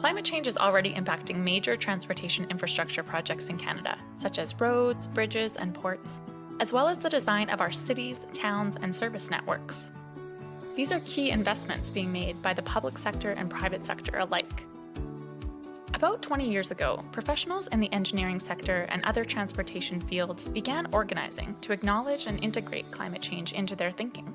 Climate change is already impacting major transportation infrastructure projects in Canada, such as roads, bridges, and ports, as well as the design of our cities, towns, and service networks. These are key investments being made by the public sector and private sector alike. About 20 years ago, professionals in the engineering sector and other transportation fields began organizing to acknowledge and integrate climate change into their thinking.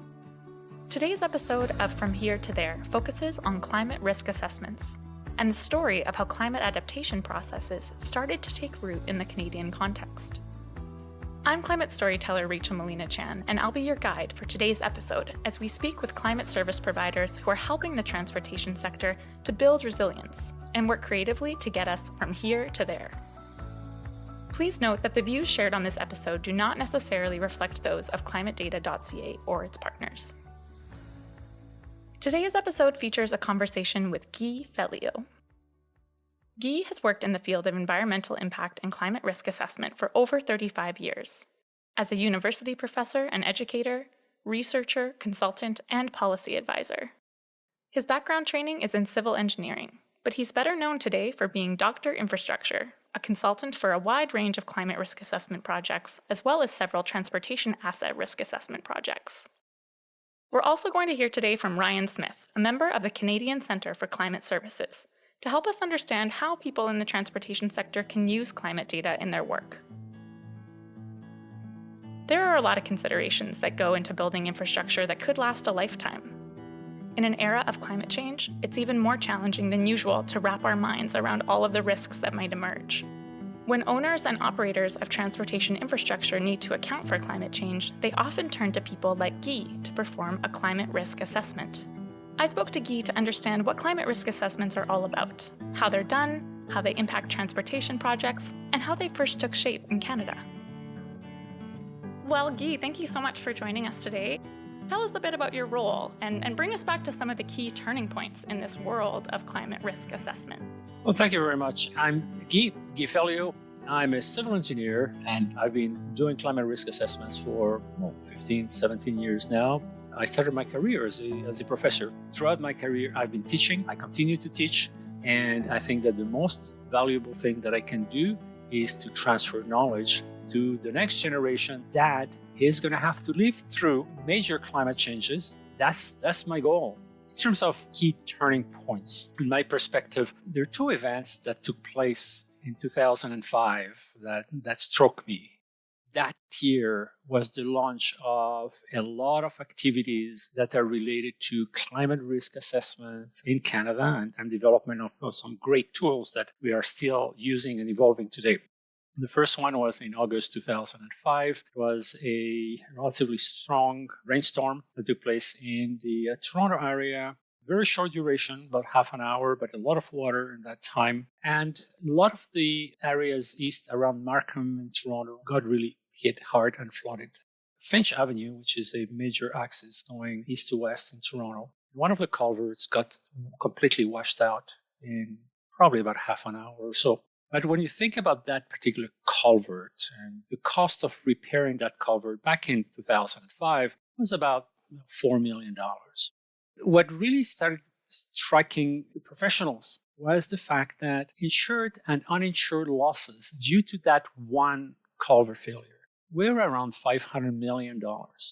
Today's episode of From Here to There focuses on climate risk assessments and the story of how climate adaptation processes started to take root in the Canadian context. I'm climate storyteller Rachel Molina-Chan, and I'll be your guide for today's episode as we speak with climate service providers who are helping the transportation sector to build resilience and work creatively to get us from here to there. Please note that the views shared on this episode do not necessarily reflect those of climatedata.ca or its partners. Today's episode features a conversation with Guy Fellio. Guy has worked in the field of environmental impact and climate risk assessment for over 35 years. As a university professor and educator, researcher, consultant, and policy advisor. His background training is in civil engineering, but he's better known today for being Dr. Infrastructure, a consultant for a wide range of climate risk assessment projects, as well as several transportation asset risk assessment projects. We're also going to hear today from Ryan Smith, a member of the Canadian Centre for Climate Services, to help us understand how people in the transportation sector can use climate data in their work. There are a lot of considerations that go into building infrastructure that could last a lifetime. In an era of climate change, it's even more challenging than usual to wrap our minds around all of the risks that might emerge. When owners and operators of transportation infrastructure need to account for climate change, they often turn to people like Guy to perform a climate risk assessment. I spoke to Guy to understand what climate risk assessments are all about, how they're done, how they impact transportation projects, and how they first took shape in Canada. Well, Guy, thank you so much for joining us today. Tell us a bit about your role and bring us back to some of the key turning points in this world of climate risk assessment. Well, thank you very much. I'm Guy Fellio. I'm a civil engineer, and I've been doing climate risk assessments for 15, 17 years now. I started my career as a professor. Throughout my career, I've been teaching. I continue to teach. And I think that the most valuable thing that I can do is to transfer knowledge to the next generation that is going to have to live through major climate changes. That's my goal. In terms of key turning points, in my perspective, there are two events that took place in 2005 that struck me. That year was the launch of a lot of activities that are related to climate risk assessments in Canada and development of some great tools that we are still using and evolving today. The first one was in August 2005. It was a relatively strong rainstorm that took place in the Toronto area. Very short duration, about half an hour, but a lot of water in that time. And a lot of the areas east around Markham and Toronto got really hit hard and flooded. Finch Avenue, which is a major axis going east to west in Toronto, one of the culverts got completely washed out in probably about half an hour or so. But when you think about that particular culvert and the cost of repairing that culvert back in 2005 was about $4 million. What really started striking the professionals was the fact that insured and uninsured losses due to that one culvert failure were around $500 million.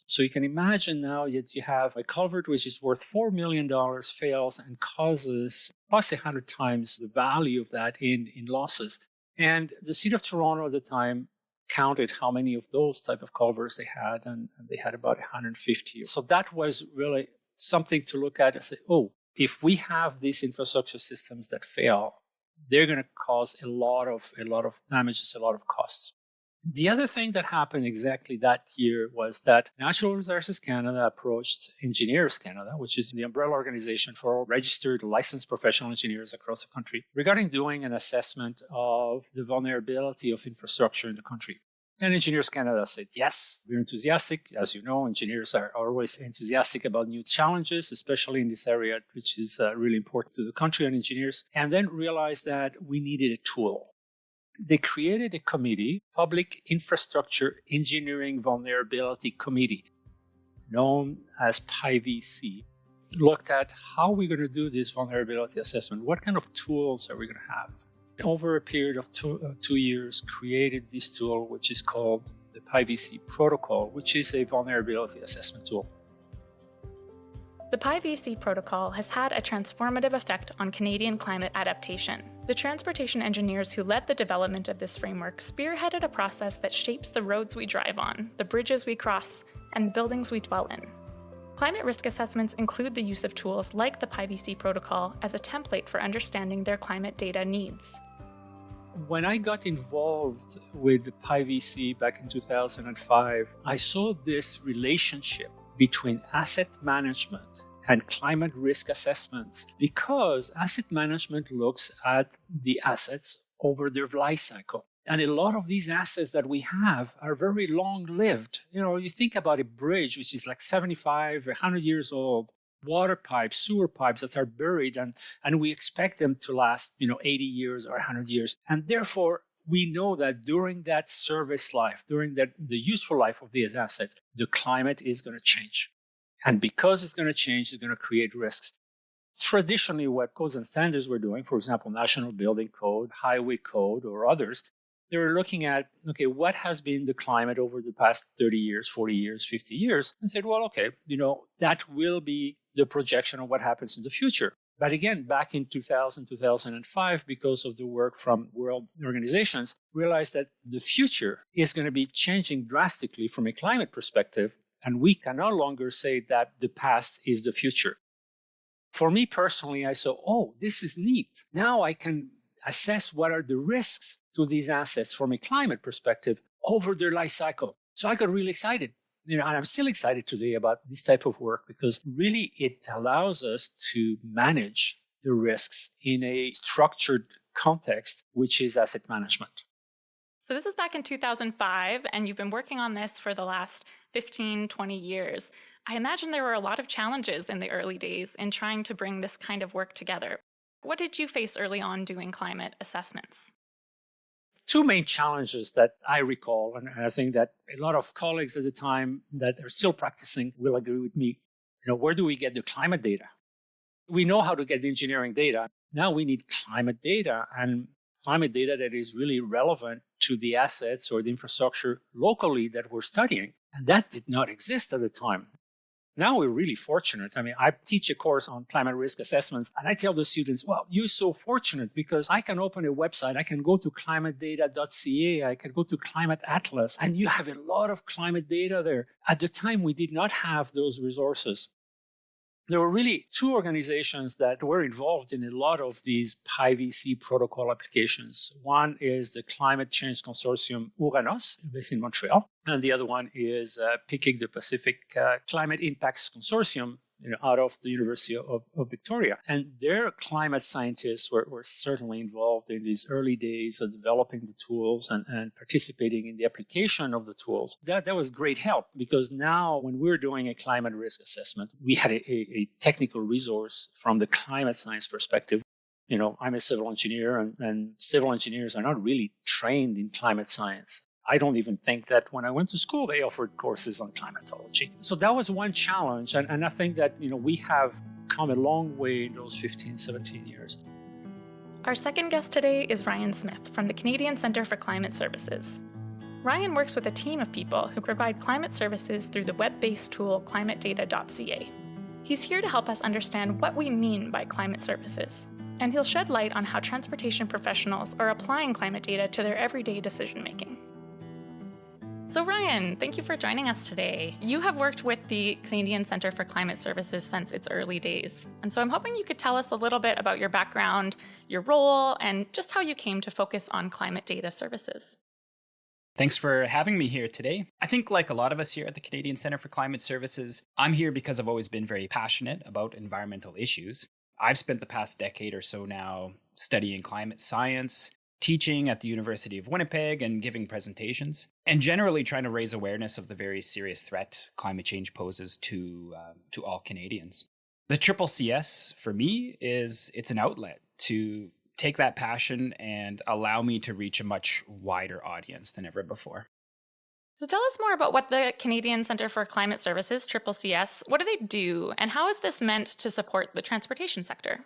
So you can imagine now that you have a culvert which is worth $4 million fails and causes plus 100 times the value of that in losses. And the city of Toronto at the time counted how many of those type of culverts they had, and they had about 150. So that was really something to look at and say, if we have these infrastructure systems that fail, they're going to cause a lot of damages, a lot of costs. The other thing that happened exactly that year was that Natural Resources Canada approached Engineers Canada, which is the umbrella organization for all registered licensed professional engineers across the country, regarding doing an assessment of the vulnerability of infrastructure in the country. And Engineers Canada said, yes, we're enthusiastic. As you know, engineers are always enthusiastic about new challenges, especially in this area, which is really important to the country and engineers, and then realized that we needed a tool. They created a committee, Public Infrastructure Engineering Vulnerability Committee, known as PIVC. looked at how we're going to do this vulnerability assessment. What kind of tools are we going to have? Over a period of two years, created this tool, which is called the PyVC protocol, which is a vulnerability assessment tool. The PyVC protocol has had a transformative effect on Canadian climate adaptation. The transportation engineers who led the development of this framework spearheaded a process that shapes the roads we drive on, the bridges we cross, and buildings we dwell in. Climate risk assessments include the use of tools like the PyVC protocol as a template for understanding their climate data needs. When I got involved with the PyVC back in 2005, I saw this relationship between asset management and climate risk assessments, because asset management looks at the assets over their life cycle. And a lot of these assets that we have are very long-lived. You think about a bridge, which is like 75, 100 years old, water pipes, sewer pipes that are buried, and we expect them to last, 80 years or 100 years. And therefore, we know that during that service life, during the useful life of these assets, the climate is going to change. And because it's going to change, it's going to create risks. Traditionally, what codes and standards were doing, for example, National Building Code, Highway Code, or others, they were looking at, what has been the climate over the past 30 years, 40 years, 50 years, and said, well, that will be the projection of what happens in the future. But again, back in 2000, 2005, because of the work from world organizations, realized that the future is going to be changing drastically from a climate perspective, and we can no longer say that the past is the future. For me personally, I saw, this is neat. Now I can assess what are the risks to these assets from a climate perspective over their life cycle. So I got really excited. And I'm still excited today about this type of work, because really it allows us to manage the risks in a structured context, which is asset management. So this is back in 2005, and you've been working on this for the last 15, 20 years. I imagine there were a lot of challenges in the early days in trying to bring this kind of work together. What did you face early on doing climate assessments? Two main challenges that I recall, and I think that a lot of colleagues at the time that are still practicing will agree with me. Where do we get the climate data? We know how to get the engineering data. Now we need climate data, and climate data that is really relevant to the assets or the infrastructure locally that we're studying. And that did not exist at the time. Now we're really fortunate. I teach a course on climate risk assessments, and I tell the students, well, you're so fortunate because I can open a website. I can go to climatedata.ca. I can go to Climate Atlas, and you have a lot of climate data there. At the time, we did not have those resources. There were really two organizations that were involved in a lot of these PyVC protocol applications. One is the Climate Change Consortium Uranos, based in Montreal, and the other one is PICIC, the Pacific Climate Impacts Consortium, out of the University of Victoria. And their climate scientists were certainly involved in these early days of developing the tools and participating in the application of the tools. That was great help, because now when we're doing a climate risk assessment, we had a technical resource from the climate science perspective. I'm a civil engineer, and civil engineers are not really trained in climate science. I don't even think that when I went to school, they offered courses on climatology. So that was one challenge. And I think that, we have come a long way in those 15, 17 years. Our second guest today is Ryan Smith from the Canadian Centre for Climate Services. Ryan works with a team of people who provide climate services through the web-based tool climatedata.ca. He's here to help us understand what we mean by climate services, and he'll shed light on how transportation professionals are applying climate data to their everyday decision-making. So Ryan, thank you for joining us today. You have worked with the Canadian Centre for Climate Services since its early days. And so I'm hoping you could tell us a little bit about your background, your role, and just how you came to focus on climate data services. Thanks for having me here today. I think like a lot of us here at the Canadian Centre for Climate Services, I'm here because I've always been very passionate about environmental issues. I've spent the past decade or so now studying climate science, teaching at the University of Winnipeg and giving presentations, and generally trying to raise awareness of the very serious threat climate change poses to all Canadians. The CCCS, for me, it's an outlet to take that passion and allow me to reach a much wider audience than ever before. So tell us more about what the Canadian Centre for Climate Services, CCCS, what do they do, and how is this meant to support the transportation sector?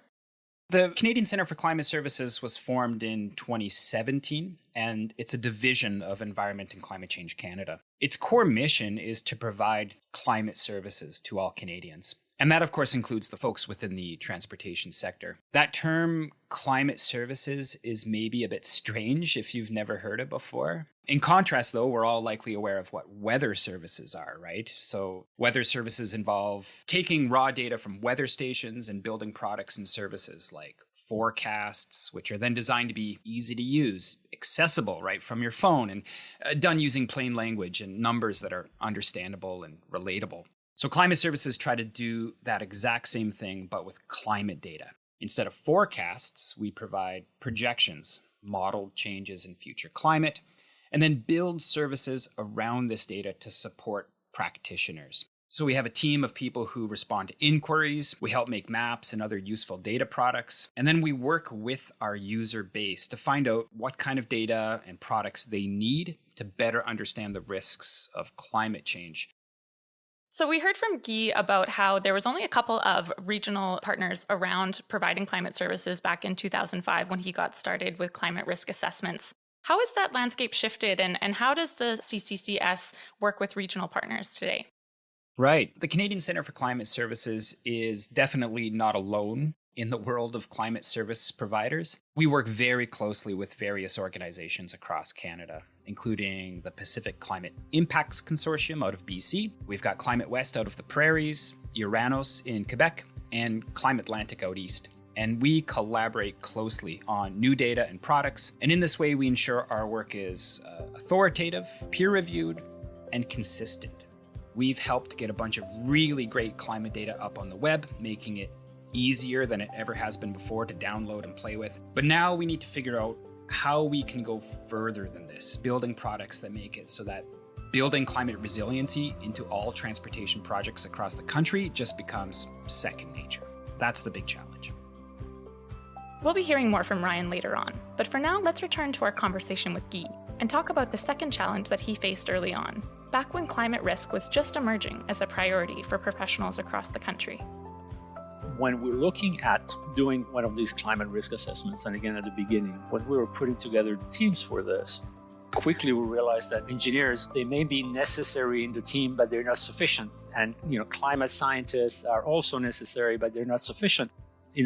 The Canadian Centre for Climate Services was formed in 2017, and it's a division of Environment and Climate Change Canada. Its core mission is to provide climate services to all Canadians. And that, of course, includes the folks within the transportation sector. That term, climate services, is maybe a bit strange if you've never heard it before. In contrast, though, we're all likely aware of what weather services are, right? So weather services involve taking raw data from weather stations and building products and services like forecasts, which are then designed to be easy to use, accessible right from your phone, and done using plain language and numbers that are understandable and relatable. So climate services try to do that exact same thing, but with climate data. Instead of forecasts, we provide projections, modeled changes in future climate, and then build services around this data to support practitioners. So we have a team of people who respond to inquiries, we help make maps and other useful data products, and then we work with our user base to find out what kind of data and products they need to better understand the risks of climate change. So we heard from Guy about how there was only a couple of regional partners around providing climate services back in 2005 when he got started with climate risk assessments. How has that landscape shifted, and how does the CCCS work with regional partners today? Right. The Canadian Centre for Climate Services is definitely not alone in the world of climate service providers. We work very closely with various organizations across Canada, including the Pacific Climate Impacts Consortium out of BC. We've got Climate West out of the Prairies, Uranos in Quebec, and Climate Atlantic out east. And we collaborate closely on new data and products. And in this way, we ensure our work is authoritative, peer-reviewed, and consistent. We've helped get a bunch of really great climate data up on the web, making it easier than it ever has been before to download and play with. But now we need to figure out how we can go further than this, building products that make it so that building climate resiliency into all transportation projects across the country just becomes second nature. That's the big challenge. We'll be hearing more from Ryan later on, but for now, let's return to our conversation with Guy and talk about the second challenge that he faced early on, back when climate risk was just emerging as a priority for professionals across the country. When we're looking at doing one of these climate risk assessments, and again at the beginning, when we were putting together teams for this, quickly we realized that engineers, they may be necessary in the team, but they're not sufficient. And climate scientists are also necessary, but they're not sufficient.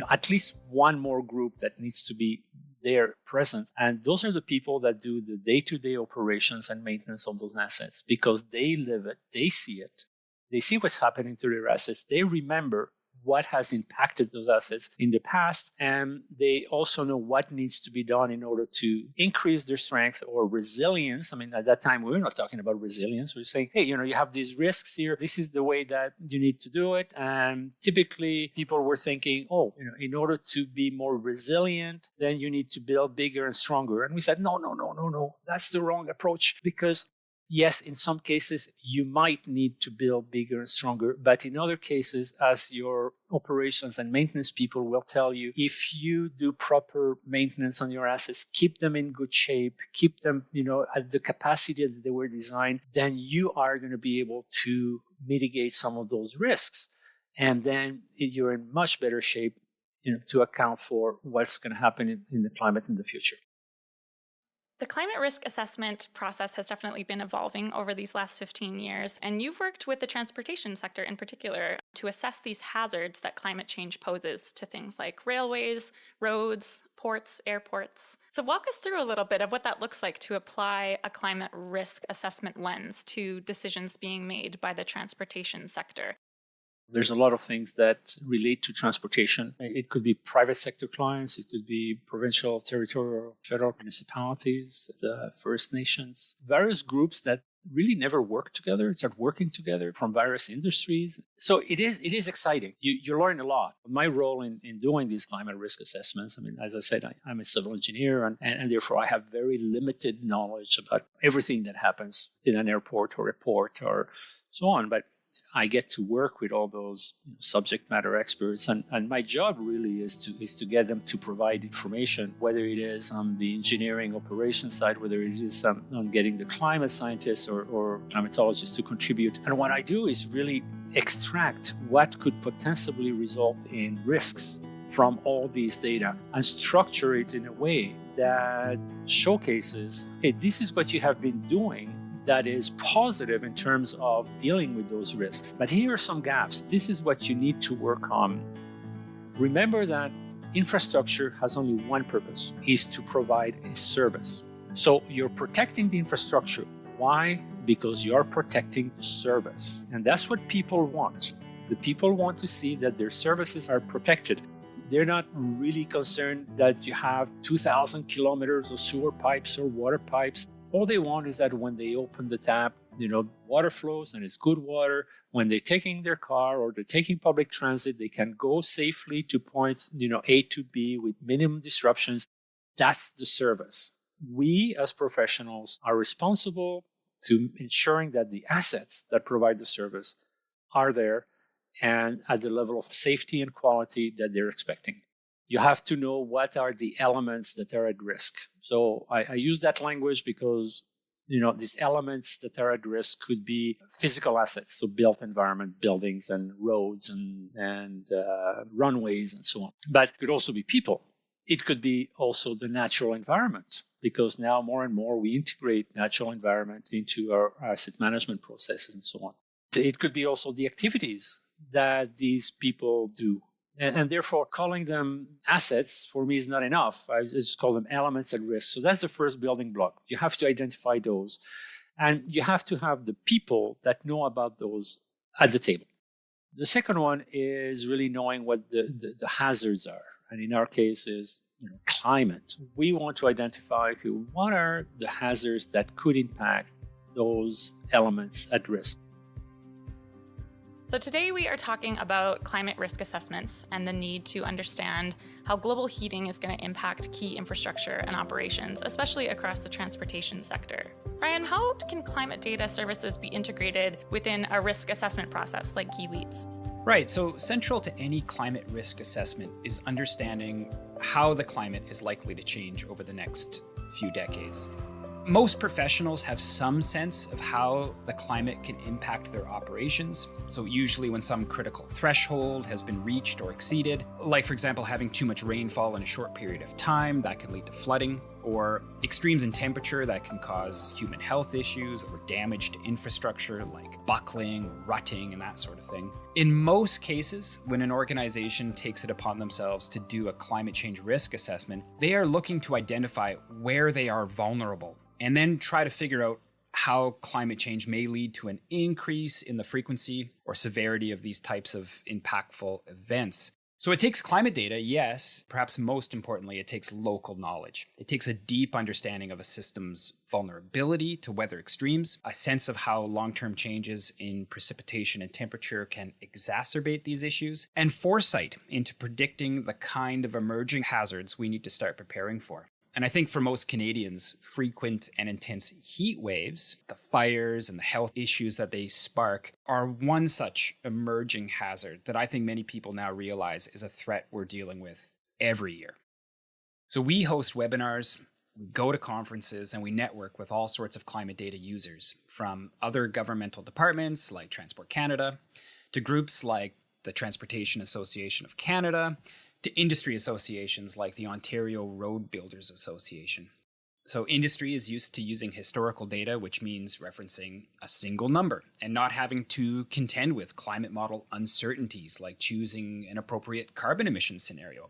At least one more group that needs to be there present. And those are the people that do the day-to-day operations and maintenance of those assets, because they live it, they see it, they see what's happening to their assets, they remember what has impacted those assets in the past, and they also know what needs to be done in order to increase their strength or resilience. I mean, at that time, we were not talking about resilience. We were saying, hey, you have these risks here. This is the way that you need to do it. And typically, people were thinking, in order to be more resilient, then you need to build bigger and stronger. And we said, no. That's the wrong approach, because yes, in some cases, you might need to build bigger and stronger. But in other cases, as your operations and maintenance people will tell you, if you do proper maintenance on your assets, keep them in good shape, keep them, at the capacity that they were designed, then you are going to be able to mitigate some of those risks. And then you're in much better shape, to account for what's going to happen in the climate in the future. The climate risk assessment process has definitely been evolving over these last 15 years, and you've worked with the transportation sector in particular to assess these hazards that climate change poses to things like railways, roads, ports, airports. So walk us through a little bit of what that looks like to apply a climate risk assessment lens to decisions being made by the transportation sector. There's a lot of things that relate to transportation. It could be private sector clients, it could be provincial, territorial, federal municipalities, the First Nations, various groups that really never work together, start working together from various industries. So it is exciting. You learn a lot. My role in doing these climate risk assessments, I mean, as I said, I'm a civil engineer, and therefore I have very limited knowledge about everything that happens in an airport or a port or so on. But I get to work with all those subject matter experts, and my job really is to get them to provide information, whether it is on the engineering operations side, whether it is on getting the climate scientists or climatologists to contribute. And what I do is really extract what could potentially result in risks from all these data and structure it in a way that showcases, okay, this is what you have been doing that is positive in terms of dealing with those risks. But here are some gaps. This is what you need to work on. Remember that infrastructure has only one purpose, is to provide a service. So you're protecting the infrastructure. Why? Because you're protecting the service. And that's what people want. The people want to see that their services are protected. They're not really concerned that you have 2,000 kilometers of sewer pipes or water pipes. All they want is that when they open the tap, water flows and it's good water. When they're taking their car or they're taking public transit, they can go safely to points, A to B with minimum disruptions. That's the service. We as professionals are responsible to ensuring that the assets that provide the service are there and at the level of safety and quality that they're expecting. You have to know what are the elements that are at risk. So I use that language because, these elements that are at risk could be physical assets, so built environment, buildings and roads and runways and so on. But it could also be people. It could be also the natural environment, because now more and more we integrate natural environment into our asset management processes and so on. It could be also the activities that these people do. And therefore, calling them assets for me is not enough. I just call them elements at risk. So that's the first building block. You have to identify those. And you have to have the people that know about those at the table. The second one is really knowing what the hazards are. And in our case is climate. We want to identify what are the hazards that could impact those elements at risk. So today we are talking about climate risk assessments and the need to understand how global heating is going to impact key infrastructure and operations, especially across the transportation sector. Ryan, how can climate data services be integrated within a risk assessment process like Key Leads? Right, so central to any climate risk assessment is understanding how the climate is likely to change over the next few decades. Most professionals have some sense of how the climate can impact their operations. So usually when some critical threshold has been reached or exceeded, like for example, having too much rainfall in a short period of time that can lead to flooding, or extremes in temperature that can cause human health issues or damage to infrastructure like buckling, rutting, and that sort of thing. In most cases, when an organization takes it upon themselves to do a climate change risk assessment, they are looking to identify where they are vulnerable and then try to figure out how climate change may lead to an increase in the frequency or severity of these types of impactful events. So it takes climate data, yes. Perhaps most importantly, it takes local knowledge. It takes a deep understanding of a system's vulnerability to weather extremes, a sense of how long-term changes in precipitation and temperature can exacerbate these issues, and foresight into predicting the kind of emerging hazards we need to start preparing for. And I think for most Canadians, frequent and intense heat waves, the fires and the health issues that they spark are one such emerging hazard that I think many people now realize is a threat we're dealing with every year. So we host webinars, we go to conferences, and we network with all sorts of climate data users, from other governmental departments like Transport Canada, to groups like the Transportation Association of Canada, to industry associations like the Ontario Road Builders Association. So industry is used to using historical data, which means referencing a single number and not having to contend with climate model uncertainties like choosing an appropriate carbon emission scenario.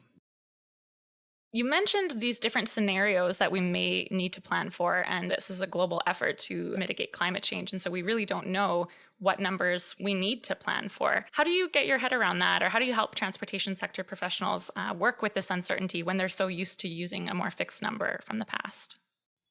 You mentioned these different scenarios that we may need to plan for, and this is a global effort to mitigate climate change. And so we really don't know what numbers we need to plan for. How do you get your head around that? Or how do you help transportation sector professionals work with this uncertainty when they're so used to using a more fixed number from the past?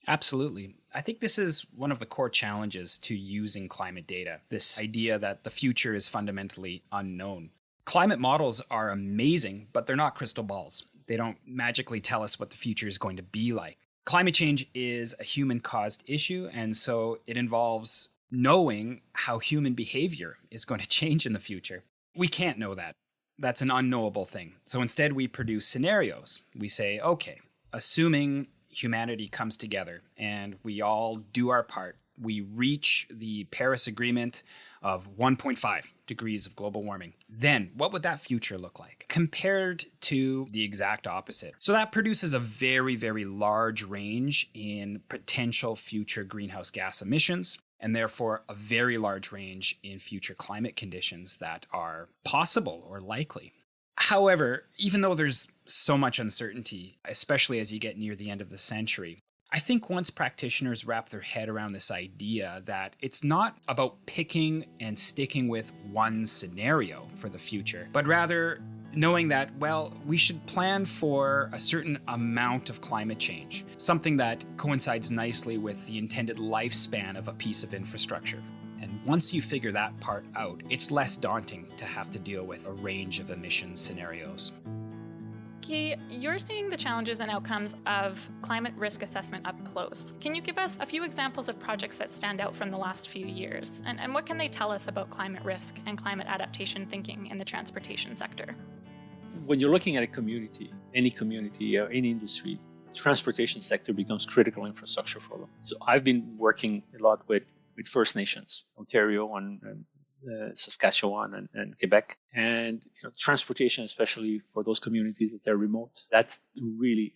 Absolutely. I think this is one of the core challenges to using climate data, this idea that the future is fundamentally unknown. Climate models are amazing, but they're not crystal balls. They don't magically tell us what the future is going to be like. Climate change is a human-caused issue, and so it involves knowing how human behavior is going to change in the future. We can't know that. That's an unknowable thing. So instead, we produce scenarios. We say, okay, assuming humanity comes together and we all do our part, we reach the Paris Agreement of 1.5 degrees of global warming, then what would that future look like compared to the exact opposite? So that produces a very, very large range in potential future greenhouse gas emissions, and therefore a very large range in future climate conditions that are possible or likely. However, even though there's so much uncertainty, especially as you get near the end of the century, I think once practitioners wrap their head around this idea that it's not about picking and sticking with one scenario for the future, but rather knowing that, well, we should plan for a certain amount of climate change, something that coincides nicely with the intended lifespan of a piece of infrastructure. And once you figure that part out, it's less daunting to have to deal with a range of emission scenarios. Guy, you're seeing the challenges and outcomes of climate risk assessment up close. Can you give us a few examples of projects that stand out from the last few years? And what can they tell us about climate risk and climate adaptation thinking in the transportation sector? When you're looking at a community, or any industry, the transportation sector becomes critical infrastructure for them. So I've been working a lot with First Nations, Ontario and Saskatchewan and Quebec, and transportation, especially for those communities that are remote, that's really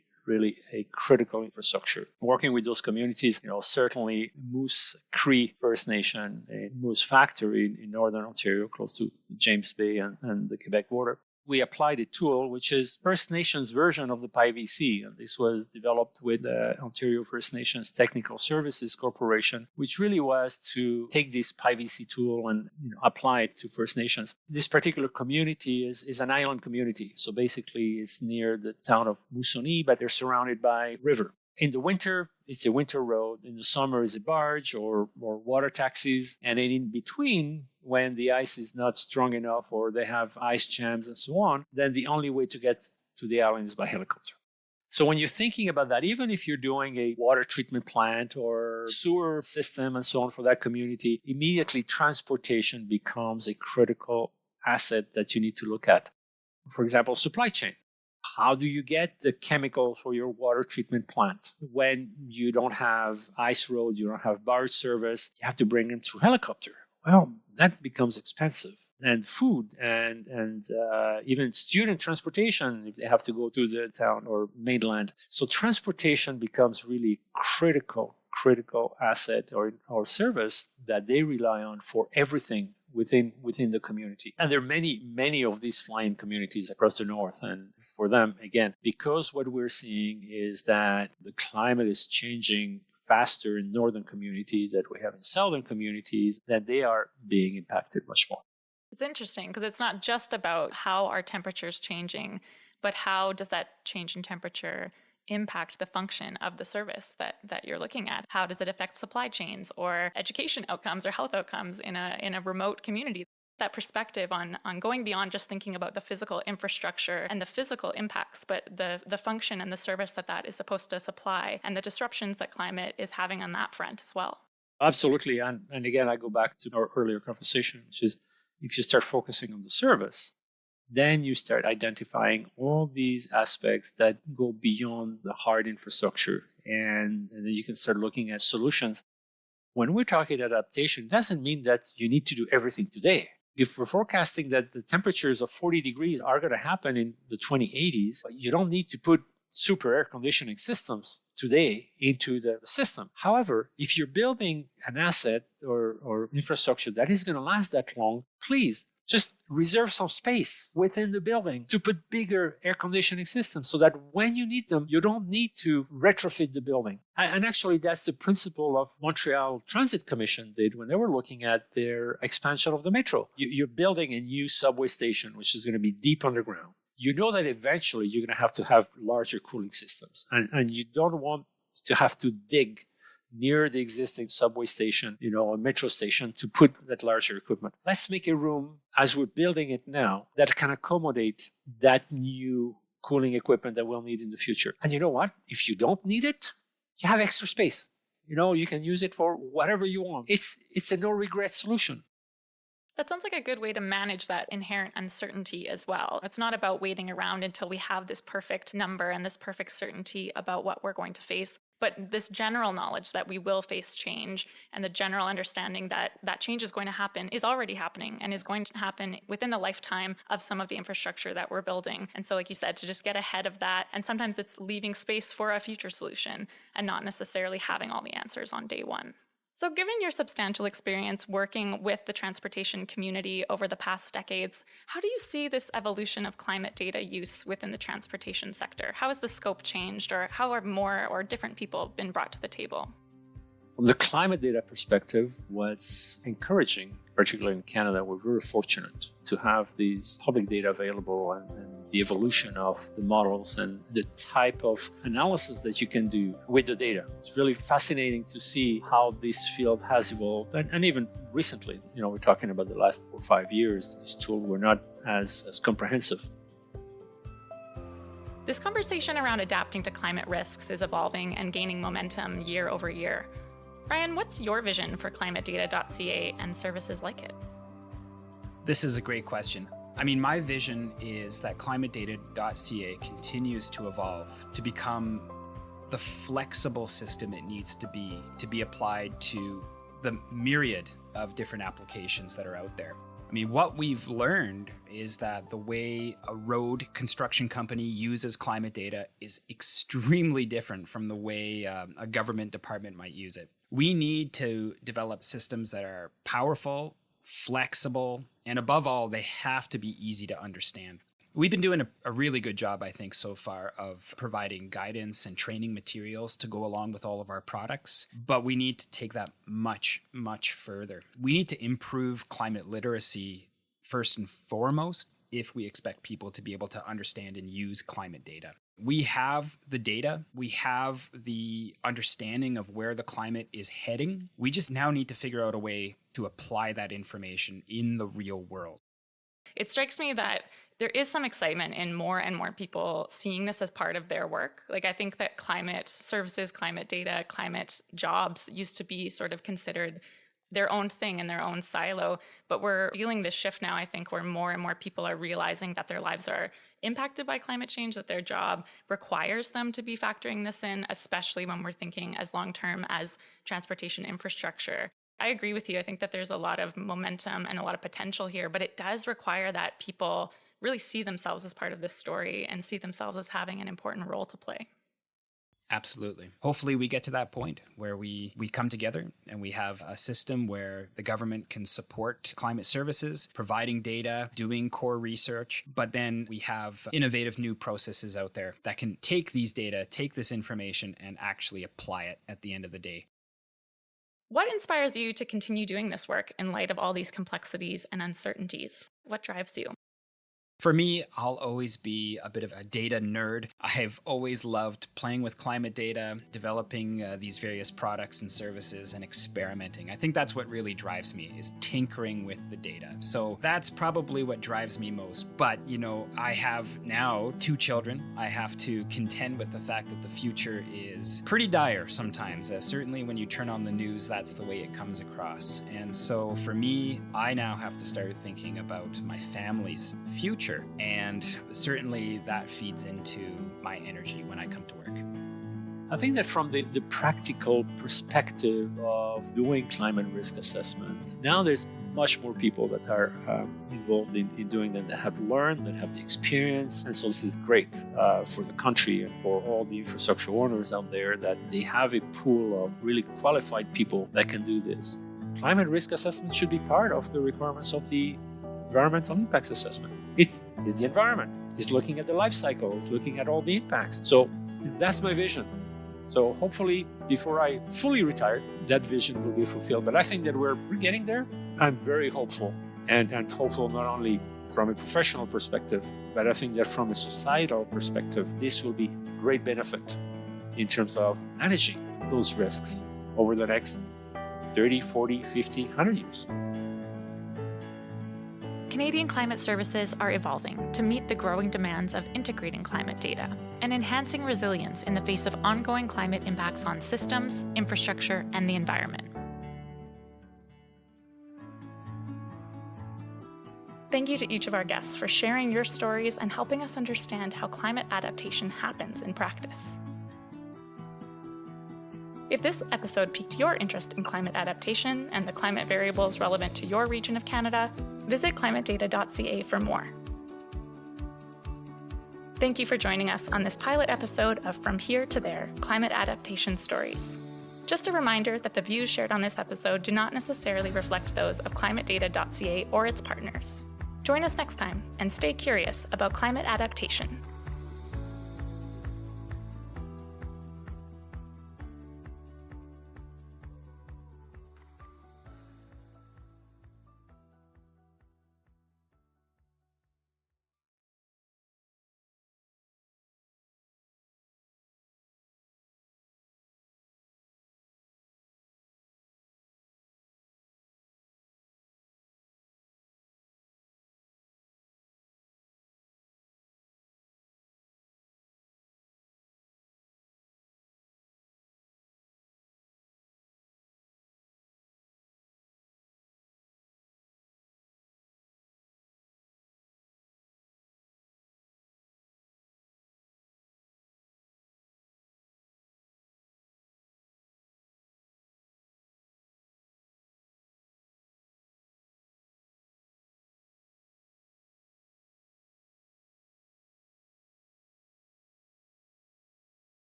a critical infrastructure. Working with those communities, certainly Moose Cree First Nation, a moose factory in northern Ontario, close to James Bay and the Quebec border. We applied a tool which is First Nations version of the PIVC. And this was developed with the Ontario First Nations Technical Services Corporation, which really was to take this PIVC tool and apply it to First Nations. This particular community is an island community. So basically it's near the town of Moosonee, but they're surrounded by river. In the winter, it's a winter road. In the summer, it's a barge or water taxis. And then in between, when the ice is not strong enough or they have ice jams and so on, then the only way to get to the island is by helicopter. So when you're thinking about that, even if you're doing a water treatment plant or sewer system and so on for that community, immediately transportation becomes a critical asset that you need to look at. For example, supply chain. How do you get the chemical for your water treatment plant? When you don't have ice road, you don't have barge service, you have to bring them through helicopter. Well, that becomes expensive. And food and even student transportation, if they have to go to the town or mainland. So transportation becomes really critical asset or service that they rely on for everything within the community. And there are many of these flying communities across the north. And for them, again, because what we're seeing is that the climate is changing faster in northern communities that we have in southern communities, that they are being impacted much more. It's interesting because it's not just about how our temperature is changing, but how does that change in temperature impact the function of the service that you're looking at? How does it affect supply chains or education outcomes or health outcomes in a remote community? That perspective on going beyond just thinking about the physical infrastructure and the physical impacts, but the function and the service that is supposed to supply and the disruptions that climate is having on that front as well. Absolutely. And again, I go back to our earlier conversation, which is if you start focusing on the service, then you start identifying all these aspects that go beyond the hard infrastructure. And then you can start looking at solutions. When we're talking adaptation, it doesn't mean that you need to do everything today. If we're forecasting that the temperatures of 40 degrees are going to happen in the 2080s, you don't need to put super air conditioning systems today into the system. However, if you're building an asset or infrastructure that is going to last that long, please just reserve some space within the building to put bigger air conditioning systems so that when you need them, you don't need to retrofit the building. And actually, that's the principle of Montreal Transit Commission did when they were looking at their expansion of the metro. You're building a new subway station, which is going to be deep underground. You know that eventually you're going to have larger cooling systems. And you don't want to have to dig near the existing subway station, a metro station to put that larger equipment. Let's make a room as we're building it now that can accommodate that new cooling equipment that we'll need in the future. And you know what? If you don't need it, you have extra space. You can use it for whatever you want. It's a no regret solution. That sounds like a good way to manage that inherent uncertainty as well. It's not about waiting around until we have this perfect number and this perfect certainty about what we're going to face, but this general knowledge that we will face change and the general understanding that that change is going to happen is already happening and is going to happen within the lifetime of some of the infrastructure that we're building. And so, like you said, to just get ahead of that, and sometimes it's leaving space for a future solution and not necessarily having all the answers on day one. So given your substantial experience working with the transportation community over the past decades, how do you see this evolution of climate data use within the transportation sector? How has the scope changed, or how are more or different people been brought to the table? From the climate data perspective, what's encouraging, particularly in Canada, we're very fortunate to have these public data available and the evolution of the models and the type of analysis that you can do with the data. It's really fascinating to see how this field has evolved. And even recently, we're talking about the last 4 or 5 years, these tools were not as comprehensive. This conversation around adapting to climate risks is evolving and gaining momentum year over year. Ryan, what's your vision for climatedata.ca and services like it? This is a great question. My vision is that climatedata.ca continues to evolve to become the flexible system it needs to be applied to the myriad of different applications that are out there. What we've learned is that the way a road construction company uses climate data is extremely different from the way a government department might use it. We need to develop systems that are powerful, flexible, and above all, they have to be easy to understand. We've been doing a really good job, I think, so far of providing guidance and training materials to go along with all of our products, but we need to take that much, much further. We need to improve climate literacy first and foremost if we expect people to be able to understand and use climate data. We have the data, we have the understanding of where the climate is heading. We just now need to figure out a way to apply that information in the real world. It strikes me that there is some excitement in more and more people seeing this as part of their work. I think that climate services, climate data, climate jobs used to be sort of considered their own thing in their own silo. But we're feeling this shift now, I think, where more and more people are realizing that their lives are impacted by climate change, that their job requires them to be factoring this in, especially when we're thinking as long-term as transportation infrastructure. I agree with you. I think that there's a lot of momentum and a lot of potential here, but it does require that people really see themselves as part of this story and see themselves as having an important role to play. Absolutely. Hopefully we get to that point where we come together and we have a system where the government can support climate services, providing data, doing core research, but then we have innovative new processes out there that can take these data, take this information, and actually apply it at the end of the day. What inspires you to continue doing this work in light of all these complexities and uncertainties? What drives you? For me, I'll always be a bit of a data nerd. I've always loved playing with climate data, developing these various products and services, and experimenting. I think that's what really drives me, is tinkering with the data. So that's probably what drives me most. But, I have now 2 children. I have to contend with the fact that the future is pretty dire sometimes. Certainly when you turn on the news, that's the way it comes across. And so for me, I now have to start thinking about my family's future. And certainly that feeds into my energy when I come to work. I think that from the practical perspective of doing climate risk assessments, now there's much more people that are involved in doing them, that have learned, that have the experience. And so this is great for the country and for all the infrastructure owners out there, that they have a pool of really qualified people that can do this. Climate risk assessment should be part of the requirements of the environmental impacts assessment. It's the environment. It's looking at the life cycle. It's looking at all the impacts. So that's my vision. So hopefully, before I fully retire, that vision will be fulfilled. But I think that we're getting there. I'm very hopeful, and hopeful not only from a professional perspective, but I think that from a societal perspective, this will be great benefit in terms of managing those risks over the next 30, 40, 50, 100 years. Canadian climate services are evolving to meet the growing demands of integrating climate data and enhancing resilience in the face of ongoing climate impacts on systems, infrastructure, and the environment. Thank you to each of our guests for sharing your stories and helping us understand how climate adaptation happens in practice. If this episode piqued your interest in climate adaptation and the climate variables relevant to your region of Canada, visit climatedata.ca for more. Thank you for joining us on this pilot episode of From Here to There, Climate Adaptation Stories. Just a reminder that the views shared on this episode do not necessarily reflect those of climatedata.ca or its partners. Join us next time and stay curious about climate adaptation.